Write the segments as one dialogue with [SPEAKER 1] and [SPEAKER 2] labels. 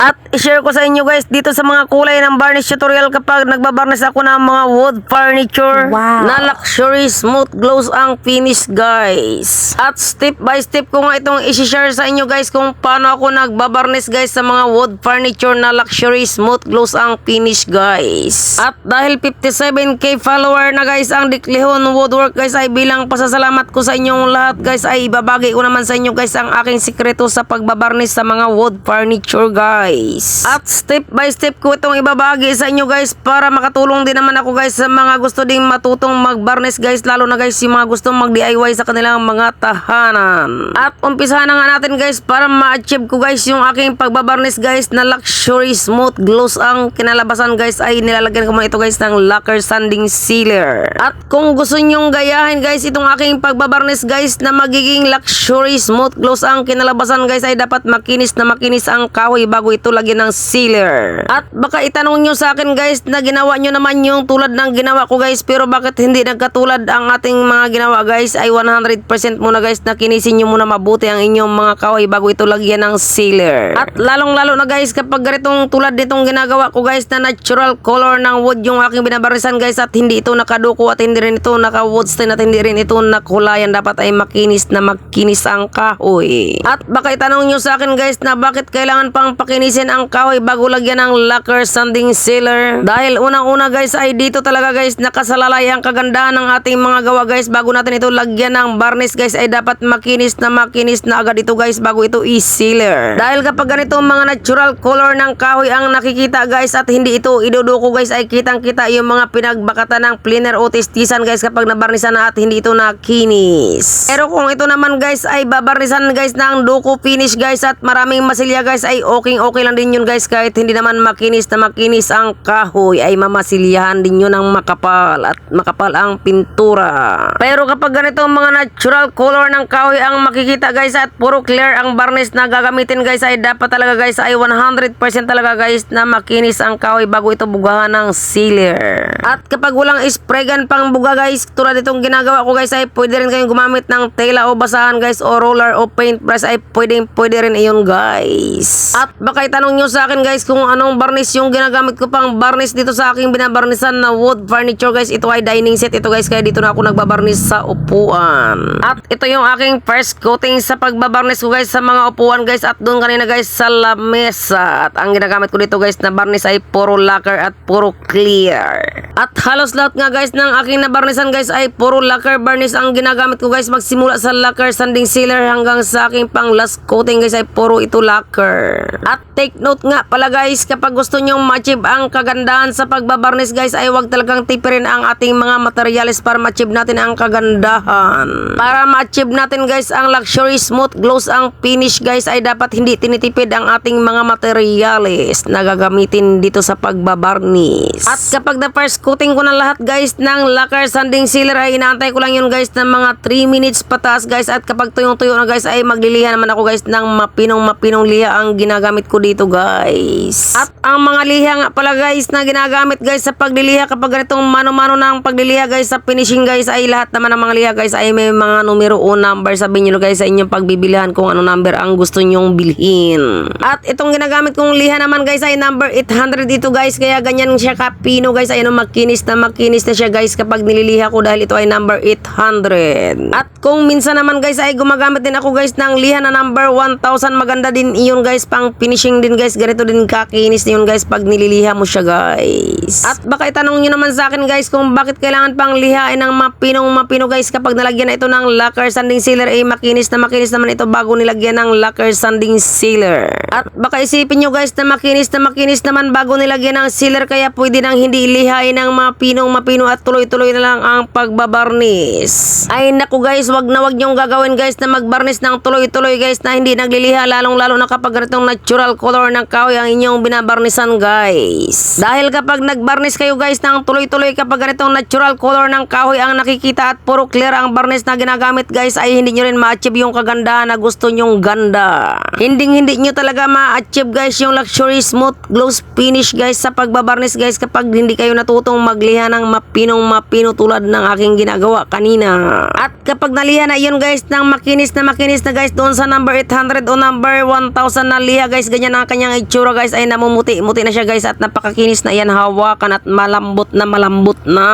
[SPEAKER 1] At i-share ko sa inyo guys dito sa mga kulay ng varnish tutorial kapag nagbabarnish ako ng mga wood furniture.
[SPEAKER 2] Wow.
[SPEAKER 1] Na luxury smooth gloss ang finish guys. At step by step ko nga itong i-share sa inyo guys kung paano ako nagbabarnish guys sa mga wood furniture na luxury smooth gloss ang finish guys. At dahil 57k follower na guys ang Diklihon Woodwork guys, ay bilang pasasalamat ko sa inyong lahat guys, ay ibabagi ko naman sa inyo guys ang aking sikreto sa pagbabarnish sa mga wood furniture guys. At step by step ko itong ibabagi sa inyo guys para makatulong din naman ako guys sa mga gusto ding matutong magbarnish guys, lalo na guys yung mga gustong mag-DIY sa kanilang mga tahanan. At umpisahan na nga natin guys para ma-achieve ko guys yung aking pagbabarnish guys na luxury smooth gloss ang kinalabasan guys, ay nilalagyan ko muna ito guys ng lacquer sanding sealer. At kung gusto nyong gayahin guys itong aking pagbabarnish guys na magiging luxury smooth gloss ang kinalabasan guys, ay dapat makinis na makinis ang kahoy bago ito lagyan ng sealer. At baka itanong nyo sa akin guys na ginawa nyo naman yung tulad ng ginawa ko guys, pero bakit hindi nagkatulad ang ating mga ginawa guys, ay 100% muna guys na kinisin nyo muna mabuti ang inyong mga kahoy bago ito lagyan ng sealer. At lalong lalo na guys kapag ganitong tulad nitong ginagawa ko guys na natural color ng wood yung aking binabarnisan guys, at hindi ito nakaduko at hindi rin ito naka-wood stain at hindi rin ito nakulayan, dapat ay makinis na makinis ang kahoy. At baka itanong nyo sa akin guys na bakit kailangan pang pakinisin ang kahoy bago lagyan ng lacquer sanding sealer. Dahil unang-una guys ay dito talaga guys nakasalalay ang kagandahan ng ating mga gawa guys. Bago natin ito lagyan ng varnish guys, ay dapat makinis na agad ito guys bago ito i-sealer. Dahil kapag ganito mga natural color ng kahoy ang nakikita guys at hindi ito iduduko guys, ay kitang-kita yung mga pinagbakatan ng planer o testisan guys kapag nabarnisan na at hindi ito nakinis. Pero kung ito naman guys ay babarnisan guys ng duko finish guys at maraming masilya guys, ay okay lang din yun guys, kahit hindi naman makinis na makinis ang kahoy ay mamasilyahan din yun ng makapal at makapal ang pintura. Pero kapag ganito mga natural color ng kahoy ang makikita guys at puro clear ang varnish na gagamitin guys, ay dapat talaga guys ay 100% talaga guys na makinis ang kahoy bago ito bugahan ng sealer. At kapag walang spray gun pang buga guys tulad itong ginagawa ko guys, ay pwede rin kayong gumamit ng tela o basahan guys o roller o paintbrush, ay pwede rin iyon guys. At baka itanong nyo sa akin guys kung anong varnish yung ginagamit ko pang varnish dito sa aking binabarnisan na wood furniture guys. Ito ay dining set ito guys, kaya dito na ako nagbabarnish sa upuan. At ito yung aking first coating sa pagbabarnish ko guys sa mga upuan guys, at doon kanina guys sa lamesa. At ang ginagamit ko dito guys na varnish ay puro lacquer at puro clear. At halos lahat nga guys ng aking nabarnisan guys ay puro lacquer varnish ang ginagamit ko guys, magsimula sa lacquer sanding sealer hanggang sa aking pang last coating guys ay puro ito lacquer. At take note nga pala guys, kapag gusto nyong ma-achieve ang kagandahan sa pagbabarnish guys, ay wag talagang tipirin ang ating mga materials para ma-achieve natin ang kagandahan. Para ma-achieve natin guys ang luxury smooth gloss ang finish guys, ay dapat hindi tinitipid ang ating mga materials na gagamitin dito sa pagbabarnish. At kapag na first coating ko na lahat guys ng lacquer sanding sealer, ay inaantay ko lang yun guys ng mga 3 minutes pataas guys. At kapag tuyong-tuyo na guys, ay magliliha naman ako guys ng mapinong liha ang ginagamit ko dito guys. At ang mga liha nga pala guys na ginagamit guys sa pagliliha kapag ganitong mano-mano ng pagliliha guys sa finishing guys, ay lahat naman ng mga liha guys ay may mga numero o number. Sabihin nyo guys sa inyong pagbibilihan kung ano number ang gusto nyong bilhin. At itong ginagamit kong liha naman guys ay number 800 dito guys, kaya ganyan siya kapino guys, ay makinis na siya guys kapag nililiha ko dahil ito ay number 800. At kung minsan naman guys ay gumagamit din ako guys ng liha na number 1000, maganda din iyon guys pang finishing din guys, ganito din kakinis na yun guys pag nililiha mo siya guys. At baka itanong nyo naman sa akin guys kung bakit kailangan pang lihain ng mapino guys kapag nalagyan na ito ng lacquer sanding sealer, ay makinis naman ito bago nilagyan ng lacquer sanding sealer. At baka isipin nyo guys na makinis naman bago nilagyan ng sealer, kaya pwede nang hindi ilihain ng mapino at tuloy-tuloy na lang ang pagbabarnish. Ay naku guys, wag nyong gagawin guys na magbarnish ng tuloy-tuloy guys na hindi nagliliha, lalong-lalo na kapag ganitong natural color ng kahoy ang inyong binabarnisan guys. Dahil kapag nagbarnish kayo guys ng tuloy-tuloy kapag ganitong natural color ng kahoy ang nakikita at puro clear ang varnish na ginagamit guys, ay hindi nyo rin ma-achieve yung kagandahan na gusto nyong ganda. Hindi nyo talaga ma-achieve guys yung luxury smooth gloss finish guys sa pagbabarnish guys kapag hindi kayo natutong magliha ng mapino tulad ng aking ginagawa kanina. At kapag naliha na yun guys ng makinis na guys doon sa number 800 o number 1000 na liha guys, ganyan ganyan ang kanyang itsura guys ay namumuti-muti na siya guys at napakakinis na yan hawakan at malambot na.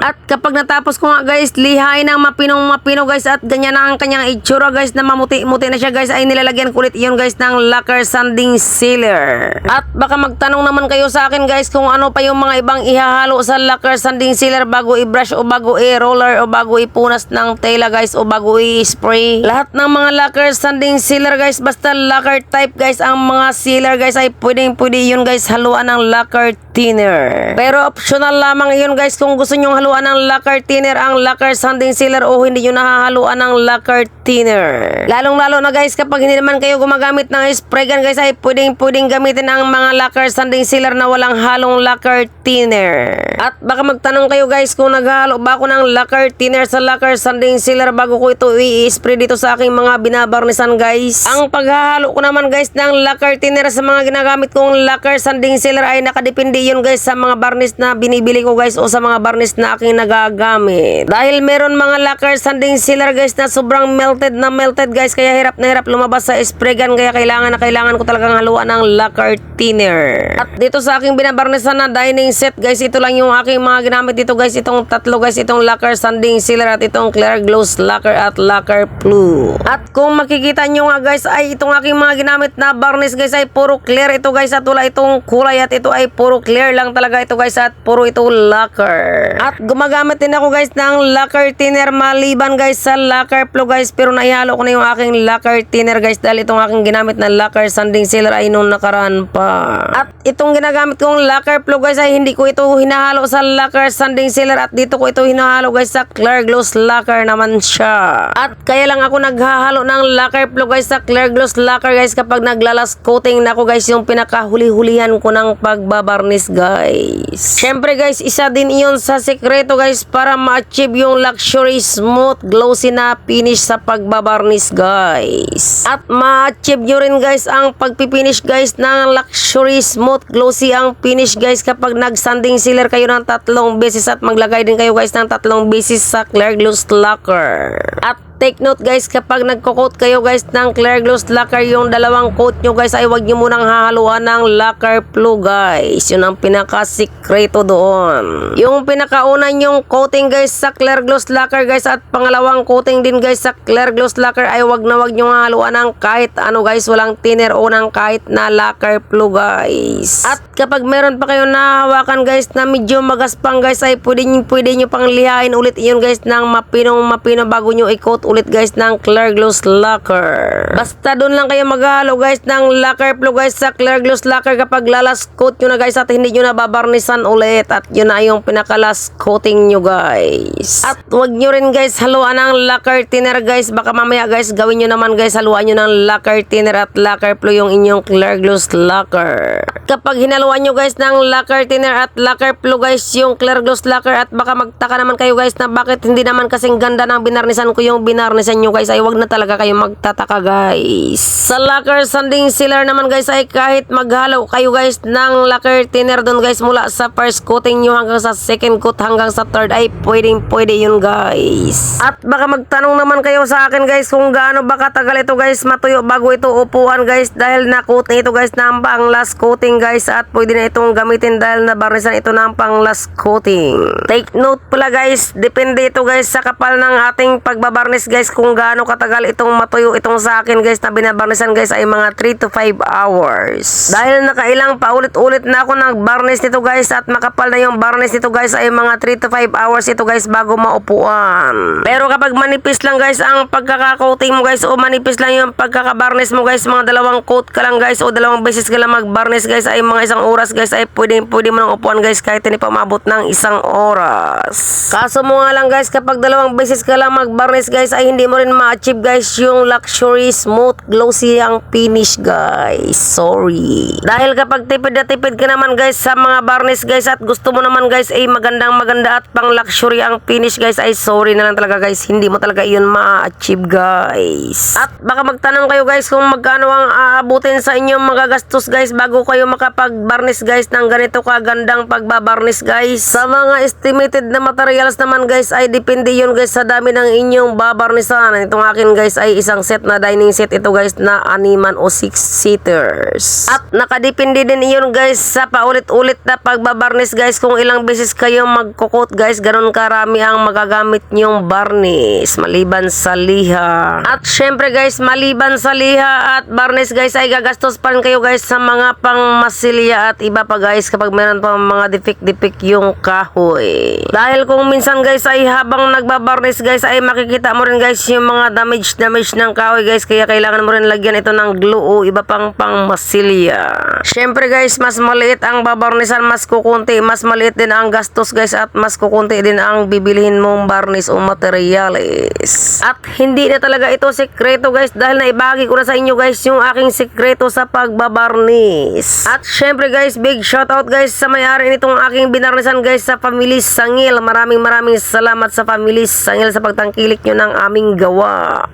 [SPEAKER 1] At kapag natapos ko nga guys lihain ng mapino guys at ganyan ang kanyang itsura guys na mamuti-muti na siya guys ay nilalagyan ko ulit yun guys ng lacquer sanding sealer. At baka magtanong naman kayo sa akin guys kung ano pa yung mga ibang ihahalo sa lacquer sanding sealer bago i-brush o bago i-roller o bago ipunas ng tela guys o bago i-spray. Lahat ng mga lacquer sanding sealer guys basta lacquer type guys ang mga sealer guys ay pwede yun guys haluan ng lacquer thinner. Pero optional lamang yun guys kung gusto nyong haluan ng lacquer thinner ang lacquer sanding sealer o hindi nyo nahahaluan ng lacquer thinner. Lalong-lalo na guys kapag hindi naman kayo gumagamit ng spray gun guys ay pwedeng gamitin ang mga lacquer sanding sealer na walang halong lacquer thinner. At baka magtanong kayo guys kung naghahalo ba ako ng lacquer thinner sa lacquer sanding sealer bago ko ito i-spray dito sa aking mga binabarnisan guys. Ang paghahalo ko naman guys ng lacquer thinner sa mga ginagamit kong lacquer sanding sealer ay nakadepende yun guys sa mga varnish na binibili ko guys o sa mga varnish na aking nagagamit. Dahil meron mga lacquer sanding sealer guys na sobrang melted guys kaya hirap na hirap lumabas sa spray gun kaya kailangan ko talagang haluan ng lacquer thinner. At dito sa aking binabarnisan na dining set guys ito lang yung aking mga ginamit dito guys itong tatlo guys itong lacquer sanding sealer at itong clear gloss lacquer at lacquer blue. At kung makikita nyo nga guys ay itong aking mga ginamit na varnish guys ay puro clear ito guys at wala itong kulay at ito ay puro clear lang talaga ito guys at puro ito lacquer. At gumagamit din ako guys ng lacquer thinner maliban guys sa lacquer blue guys pero naihalo ko na yung aking lacquer thinner guys dahil itong aking ginamit na lacquer sanding sealer ay nung nakaraan pa. At itong ginagamit kong lacquer blue guys ay hindi ko ito hinahalo sa lacquer sanding sealer at dito ko ito hinahalo guys sa clear gloss lacquer naman siya. At kaya lang ako naghahalo ng lacquer blue guys sa clear gloss lacquer guys kapag naglalas coating na ako guys yung pinakahuli-hulihan ko ng pagbabarnis guys. Syempre guys isa din iyon sa sekreto guys para ma-achieve yung luxury smooth glossy na finish sa pagbabarnis guys. At ma-achieve nyo rin guys ang pagpipinish guys ng luxury smooth glossy ang finish guys kapag nag-sanding sealer kayo ng 3 beses at maglagay din kayo guys ng 3 beses sa clear gloss lacquer. At take note guys kapag nagko-coat kayo guys ng clear gloss lacquer yung dalawang coat nyo guys ay huwag nyo munang hahaluan ng lacquer blue guys. Yun ang pinaka-sikreto doon. Yung pinakauna yung coating guys sa clear gloss lacquer guys at pangalawang coating din guys sa clear gloss lacquer ay huwag nyo hahaluan ng kahit ano guys walang thinner o ng kahit na lacquer blue guys. At kapag meron pa kayo nahawakan guys na medyo magaspang guys ay pwede nyo pang lihain ulit yun guys ng mapino bago nyo i-coat ulit guys ng clear gloss lacquer. Basta doon lang kayo maghalo guys ng lacquer blue guys sa clear gloss lacquer kapag lalas coat nyo na guys at hindi nyo na babarnisan ulit at yun na yung pinakalas coating nyo guys. At huwag nyo rin guys haluan ng lacquer thinner guys baka mamaya guys gawin nyo naman guys haluan nyo ng lacquer thinner at lacquer blue yung inyong clear gloss lacquer. Kapag hinaluan nyo guys ng lacquer thinner at lacquer blue guys yung clear gloss lacquer at baka magtaka naman kayo guys na bakit hindi naman kasing ganda ng binarnisan ko yung binarnisan nyo guys ay wag na talaga kayo magtataka guys. Sa lacquer sanding sealer naman guys ay kahit maghalo kayo guys ng lacquer thinner doon guys mula sa first coating nyo hanggang sa second coat hanggang sa third ay pwede yun guys. At baka magtanong naman kayo sa akin guys kung gaano ba katagal ito guys matuyo bago ito upuan guys dahil na-coat na ito guys ng pang last coating guys at pwede na itong gamitin dahil nabarnisan ito ng pang last coating. Take note pala guys depende ito guys sa kapal ng ating pagbabarnis guys kung gaano katagal itong matuyo itong sa akin guys na binabarnisan guys ay mga 3 to 5 hours. Dahil nakailang paulit-ulit na ako nagbarnis nito guys at makapal na yung barnis nito guys ay mga 3 to 5 hours ito guys bago maupuan. Pero kapag manipis lang guys ang pagkaka-coating mo guys o manipis lang yung pagkaka-barnis mo guys mga dalawang coat ka lang guys o dalawang beses ka lang magbarnis guys ay mga isang oras guys ay pwede mo nang upuan guys kahit hindi pa maabot ng isang oras. Kaso mo nga lang guys kapag dalawang beses ka lang magbarnis guys ay hindi mo rin ma-achieve guys yung luxury smooth glossy ang finish guys. Sorry. Dahil kapag tipid na tipid ka naman guys sa mga varnish guys at gusto mo naman guys ay maganda at pang luxury ang finish guys ay sorry na lang talaga guys hindi mo talaga yun ma-achieve guys. At baka magtanong kayo guys kung magkano ang aabutin sa inyong magagastos guys bago kayo makapag-varnish guys ng ganito kagandang pagbabarnish guys. Sa mga estimated na materials naman guys ay depende yun guys sa dami ng inyong babarnish babarnisan. Itong akin guys ay isang set na dining set ito guys na animan o 6-seaters. At nakadepende din iyon guys sa paulit-ulit na pagbabarnis guys kung ilang beses kayo magkukot guys, ganun karami ang magagamit nyong barnis maliban sa liha. At syempre guys, maliban sa liha at barnis guys ay gagastos pa rin kayo guys sa mga pangmasilya at iba pa guys kapag meron pa mga defect yung kahoy. Dahil kung minsan guys ay habang nagbabarnis guys ay makikita mo rin guys yung mga damage ng kahoy guys, kaya kailangan mo rin lagyan ito ng glue o iba pang pangmasilya. Syempre guys, mas maliit ang babarnisan, mas kukunti, mas maliit din ang gastos guys at mas kukunti din ang bibilihin mong barnis o materials. At hindi na talaga ito sekreto guys dahil naibagi ko na sa inyo guys yung aking sekreto sa pagbabarnis. At syempre guys, big shoutout guys sa may-ari nitong aking binarnisan guys sa Family Sangil. Maraming salamat sa Family Sangil sa pagtangkilik nyo ng aming gawa.